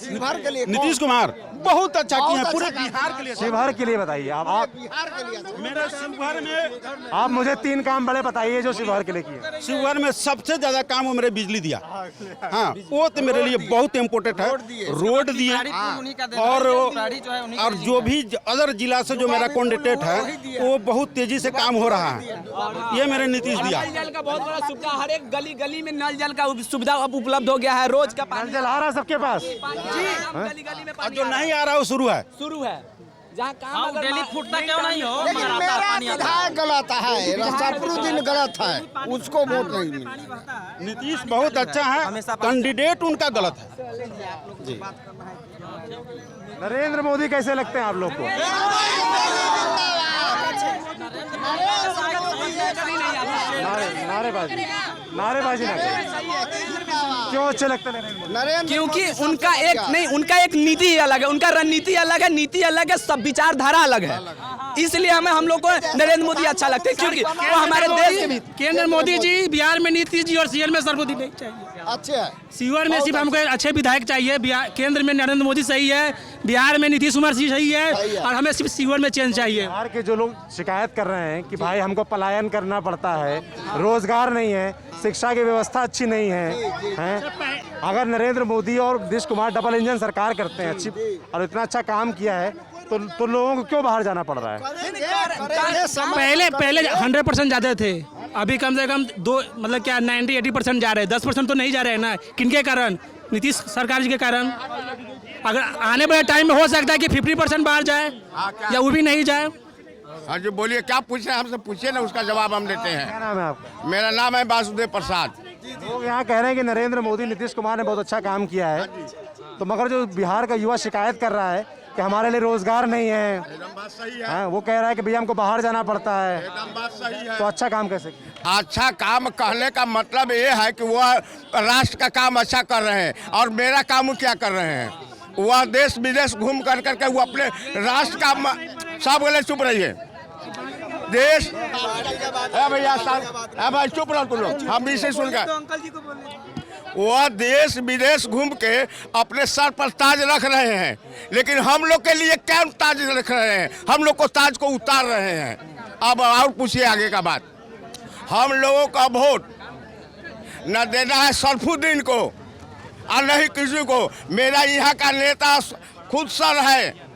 नीतीश कुमार बहुत अच्छा किए हैं पूरे बिहार के लिए। शिवहर के लिए बताइए आप मेरे शिवहर में आप मुझे 3 काम बड़े बताइए जो शिवहर के लिए किए। शिवहर में सबसे ज्यादा काम वो मेरे बिजली दिया। हाँ, वो तो मेरे लिए बहुत इम्पोर्टेंट है। रोड दिए और जो भी अदर जिला से जो मेरा कॉन्टेक्ट है वो बहुत तेजी से काम हो रहा है। ये मेरे नीतीश दिया। नल जल का बहुत बड़ा सुविधा, हर एक गली गली में नल जल का सुविधा अब उपलब्ध हो गया है। रोज का नल जल आ रहा है सबके पास। गली गली में और जो नहीं आ रहा वो शुरू है। जहाँ काम डेली फूटता क्यों नहीं हो। लेकिन मेरा विधायक गलत है, रास्ता पूरे दिन गलत है, उसको वोट नहीं मिला। नीतीश बहुत अच्छा है, कैंडिडेट उनका गलत है जी। नरेंद्र मोदी कैसे लगते हैं आप लोग को? नारेबाजी ना क्यों अच्छे लगते हैं नरेंद्र मोदी? क्योंकि उनका एक नीति अलग है, उनका रणनीति अलग है, नीति अलग है, सब विचारधारा अलग है। इसलिए हम लोग को नरेंद्र मोदी अच्छा लगता है, क्योंकि वो हमारे देश के भी। केंद्र मोदी जी, बिहार में नीतीश जी और सीएम में सर्वोदय नहीं चाहिए। अच्छा, सीवर में सिर्फ हमको अच्छे विधायक चाहिए। केंद्र में नरेंद्र मोदी सही है, बिहार में नीतीश कुमार जी सही है, और हमें सिर्फ सीवर में चेंज चाहिए। बिहार के जो लोग शिकायत कर रहे हैं कि भाई हमको पलायन करना पड़ता है, रोजगार नहीं है, शिक्षा की व्यवस्था अच्छी नहीं है, अगर नरेंद्र मोदी और नीतीश कुमार डबल इंजन सरकार करते हैं अच्छी और इतना अच्छा काम किया है तो लोगों को क्यों बाहर जाना पड़ रहा है? पहले 100% जाते थे, अभी कम से कम 90-80% जा रहे हैं। 10% तो नहीं जा रहे हैं ना। किनके कारण? नीतीश सरकार जी के कारण। अगर आने वाले टाइम में हो सकता है कि 50% बाहर जाए या वो भी नहीं जाए। हाँ जी, बोलिए क्या पूछ रहे हैं हमसे, पूछिए ना, उसका जवाब हम देते हैं। क्या नाम है आपका? मेरा नाम है वासुदेव प्रसाद। लोग यहाँ कह रहे हैं कि नरेंद्र मोदी नीतीश कुमार ने बहुत अच्छा काम किया है, तो मगर जो बिहार का युवा शिकायत कर रहा है कि हमारे लिए रोजगार नहीं है, वो कह रहा है कि भैया हमको बाहर जाना पड़ता है, तो अच्छा काम कैसे? अच्छा काम कहने का मतलब ये है कि वह राष्ट्र का काम अच्छा कर रहे हैं, और मेरा काम क्या कर रहे हैं? वह देश विदेश घूम कर करके वो अपने राष्ट्र का सब बोले चुप रहिए देश भैया भाई चुप रहो तुम लोग, हम इसे सुनकर। वह देश विदेश घूम के अपने सर पर ताज रख रहे हैं, लेकिन हम लोग के लिए क्या ताज रख रहे हैं? हम लोग को ताज को उतार रहे हैं। अब और पूछिए आगे का बात। हम लोगों का वोट न देना है सरफुद्दीन को और नहीं किसी को। मेरा यहाँ का नेता खुद सर है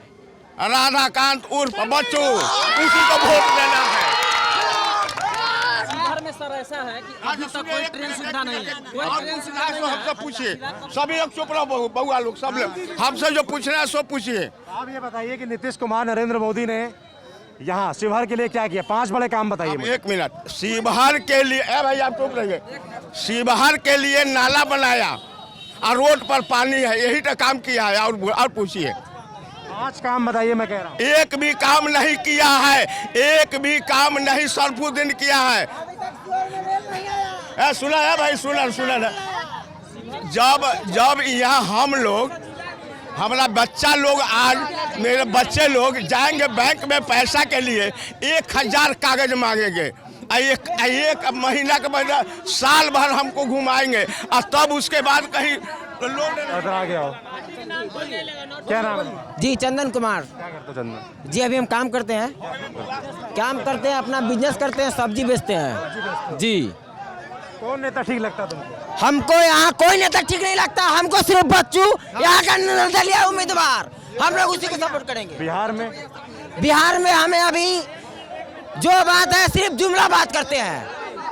राधाकांत उर्फ बच्चू, उसी को वोट देना है। बिहार में सर ऐसा है कि अभी तक कोई ट्रेन सुविधा नहीं है। कोई ट्रेन सुविधा नहीं है। हमसे पूछिए, सभी लोग चुप रहो, बहुआ लोग सब लोग हमसे जो पूछना है सो पूछिए। आप ये बताइए कि नीतीश कुमार नरेंद्र मोदी ने यहाँ शिवहर के लिए क्या किया? 5 बड़े काम बताइए मुझे। 1 मिनट। शिवहर के लिए भाई आप चुप रहिए। शिवहर के लिए नाला बनाया और रोड पर पानी है, यही तो काम किया है। और पूछिए। 5 काम बताइए, मैं कह रहा हूँ। एक भी काम नहीं किया है, एक भी काम नहीं सरफुद्दीन किया है। सुना है भाई, सुना ना। जब यहाँ हम लोग, हमारा बच्चा लोग, आज मेरे बच्चे लोग जाएंगे बैंक में पैसा के लिए 1000 कागज मांगेंगे, एक महीना के बाद साल भर हमको घुमाएंगे, और तब उसके बाद कहीं लोन आ गया हो। क्या नाम है जी? चंदन कुमार। क्या करते हो चंदन जी? अभी हम काम करते हैं, अपना बिजनेस करते हैं, सब्जी बेचते हैं जी। कौन नेता ठीक लगता तुमको? हमको यहाँ कोई नेता ठीक नहीं लगता, हमको सिर्फ बच्चू यहाँ का निर्दलीय उम्मीदवार, हम लोग उसी को सपोर्ट करेंगे। बिहार में हमें अभी जो बात है सिर्फ जुमला बात करते हैं,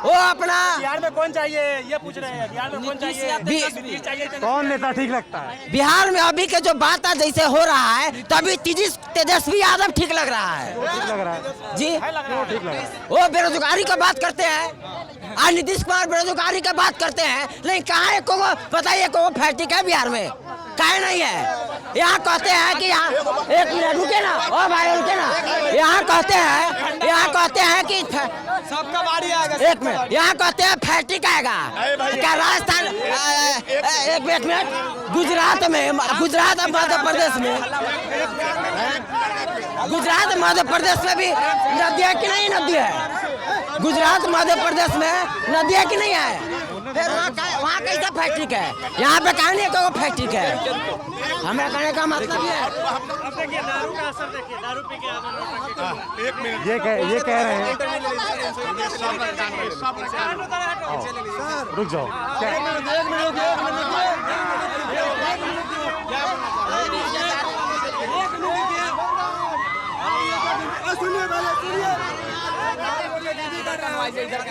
वो अपना। बिहार में कौन चाहिए ये पूछ रहे हैं? बिहार में कौन चाहिए? कौन नेता ठीक लगता है बिहार में? अभी के जो बात जैसे हो रहा है, तभी तेजस्वी यादव ठीक लग रहा है। ठीक लग रहा है जी? ठीक लग रहा है। वो बेरोजगारी का बात करते हैं, और नीतीश कुमार बेरोजगारी का बात करते हैं, लेकिन कहाँ को बताइए को फैक्ट्री है बिहार में? काहे नहीं है? यहाँ कहते हैं कि यहाँ, एक मिनट रुके ना, ओ भाई रुके ना। यहाँ कहते हैं कि सबका बारी आएगा। एक मिनट, यहाँ कहते हैं फैक्ट्री का आएगा क्या? राजस्थान, एक मिनट, गुजरात और मध्य प्रदेश में, गुजरात मध्य प्रदेश में भी नदी है कि नहीं? नदी है। गुजरात मध्य प्रदेश में नदी है कि नहीं है? फिर वहाँ कैसा फैक्ट्री है? यहाँ पे कहीं नहीं कोई फैक्ट्री है। हमें कहने का मतलब ये है। अब देखिए दारू का असर, देखिए दारू पी के ये कह रहे हैं, रुक जाओ,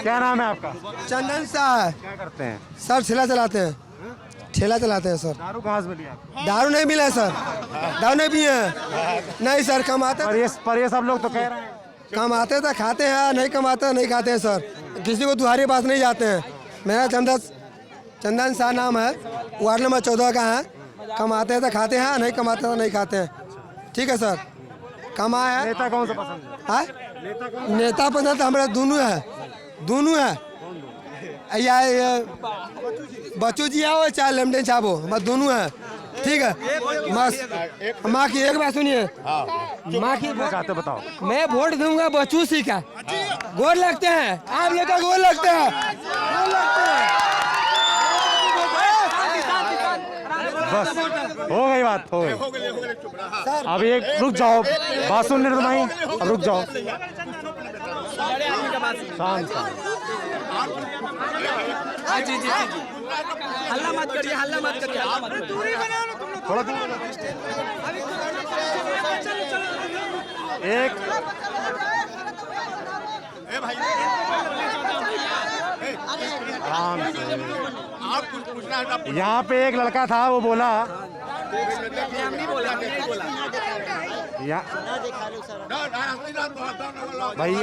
क्या नाम है आपका? चंदन शाह। क्या करते हैं सर? ठेला चलाते हैं। ठेला चलाते हैं सर। दारू कहाँ से मिली आपको? दारू नहीं मिला है सर, दारू नहीं पिए हैं। नहीं सर, कमाते पर ये सब लोग तो कह रहे हैं कमाते तो खाते हैं, नहीं कमाते नहीं खाते हैं सर। किसी को तुम्हारे पास नहीं जाते हैं। मेरा चंदन शाह नाम है, वार्ड नंबर 14 का है। कमाते हैं तो खाते हैं, नहीं कमाते तो नहीं खाते हैं। ठीक है सर, कमाए है। नेता कौन सा पसंद है? नेता पसंद तो हमारा दोनों है, दोनों है। या बच्चू जी आओ चाहे लेमडेन साहब हो, बस दोनों है। ठीक है, बस माँ की एक बात सुनिए, माँ की चाहते बताओ। मैं वोट दूंगा बच्चू सी का। गोर लगते हैं आप लोग का, गोर लगते हैं, गोर लगते हैं। बस हो गई बात, हो गई। अब एक रुक जाओ, बात सुनने दो भाई, अब रुक जाओ। शांत जी हल्ला मत करिए, हल्ला मत करिए, हल्ला मत करिए। थोड़ा दूर एक आराम से। यहाँ पे एक लड़का था, वो बोला भाई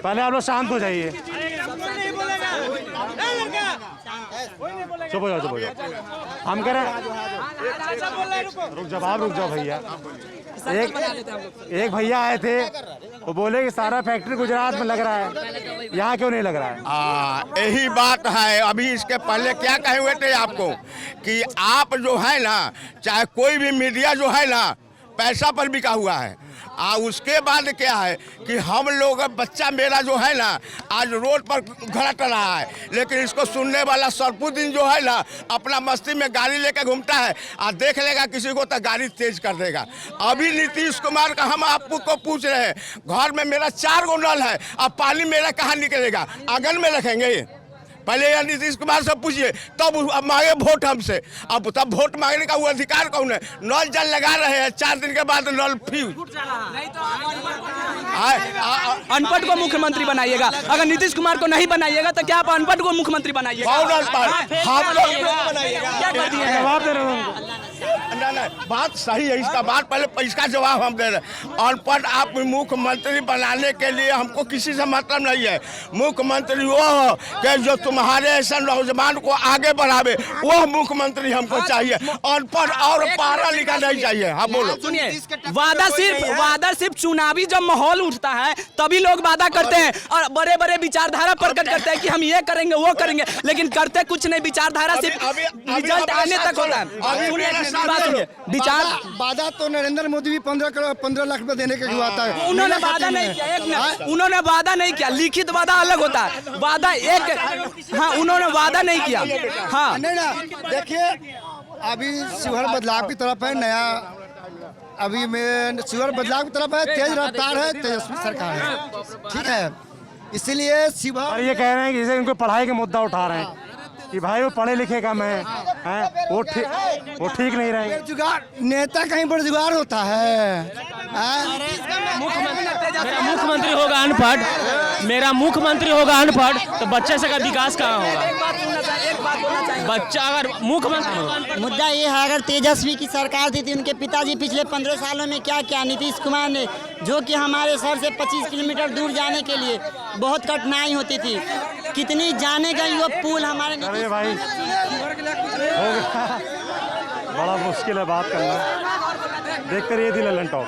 पहले आप लोग शांत हो जाइए। चुप हो जाओ, चुप हो जाओ। हम कह रहे हैं रुक जाओ भैया। एक भैया आए थे, वो बोले कि सारा फैक्ट्री गुजरात में लग रहा है, यहाँ क्यों नहीं लग रहा है? यही बात है। अभी इसके पहले क्या कहे हुए थे आपको कि आप जो है ना, चाहे कोई भी मीडिया जो है ना, पैसा पर बिका हुआ है। उसके बाद क्या है कि हम लोग, बच्चा मेरा जो है ना, आज रोड पर घड़ट रहा है, लेकिन इसको सुनने वाला सरपुद्दीन जो है ना, अपना मस्ती में गाड़ी लेकर घूमता है और देख लेगा किसी को तो गाड़ी तेज कर देगा। अभी नीतीश कुमार का हम आपको पूछ रहे हैं, घर में मेरा 4 गो नल है, अब पानी मेरा कहाँ निकलेगा? आंगन में रखेंगे? पहले यार नीतीश कुमार से पूछिए, तब मांगे वोट हमसे। अब तब वोट मांगने का वो अधिकार कौन है? नल जल लगा रहे हैं, 4 दिन के बाद नल फ्यूज। अनपढ़ को मुख्यमंत्री बनाइएगा, अगर नीतीश कुमार को नहीं बनाइएगा तो क्या आप अनपढ़ को मुख्यमंत्री बनाइएगा? कौन अनपढ़? हम लोग जवाब दे रहे हैं। नहीं, बात सही है इसका, बात पहले इसका जवाब हम दे रहे हैं। अनपढ़ आप मुख्यमंत्री बनाने के लिए हमको किसी से मतलब नहीं है। मुख्यमंत्री वो हो कि जो तुम्हारे ऐसे नौजवान को आगे बढ़ावे, वो मुख्यमंत्री हमको चाहिए। अनपढ़ और पढ़ा लिखा नहीं चाहिए। हाँ बोलो। सुनिए, वादा सिर्फ चुनावी जब माहौल उठता है तभी लोग वादा करते हैं और बड़े बड़े विचारधारा प्रकट करते हैं कि हम ये करेंगे वो करेंगे, लेकिन करते कुछ नहीं। विचारधारा सिर्फ रिजल्ट आने तक होता है। विचार वादा तो नरेंद्र मोदी भी 15 लाख रुपए देने के हुआ था। उन्होंने वादा नहीं किया, उन्होंने वादा नहीं किया। लिखित वादा अलग होता है, वादा एक, हाँ उन्होंने वादा नहीं किया। हाँ नहीं ना, देखिए अभी शिवहर बदलाव की तरफ है, नया अभी में शिवहर बदलाव की तरफ है, तेज रफ्तार है, तेजस्वी सरकार है। ठीक है, इसीलिए शिवहर ये कह रहे हैं कि जैसे इनको पढ़ाई के मुद्दा उठा रहे हैं कि भाई वो पढ़े लिखे कम है, वो ठीक नहीं रहेंगे। नेता कहीं पर जुगाड़ होता है। मुख्यमंत्री होगा अनपढ़, मेरा मुख्यमंत्री होगा अनपढ़, तो बच्चे से का विकास कहाँ होगा? बच्चा अगर मुख्यमंत्री, मुद्दा ये है, अगर तेजस्वी की सरकार थी उनके पिताजी पिछले 15 सालों में क्या किया नीतीश कुमार ने, जो कि हमारे शहर से 25 किलोमीटर दूर जाने के लिए बहुत कठिनाई होती थी। कितनी जाने गई वो पुल हमारे। अरे भाई बड़ा मुश्किल है बात करना। देखते रहिए दी लल्लन टॉप।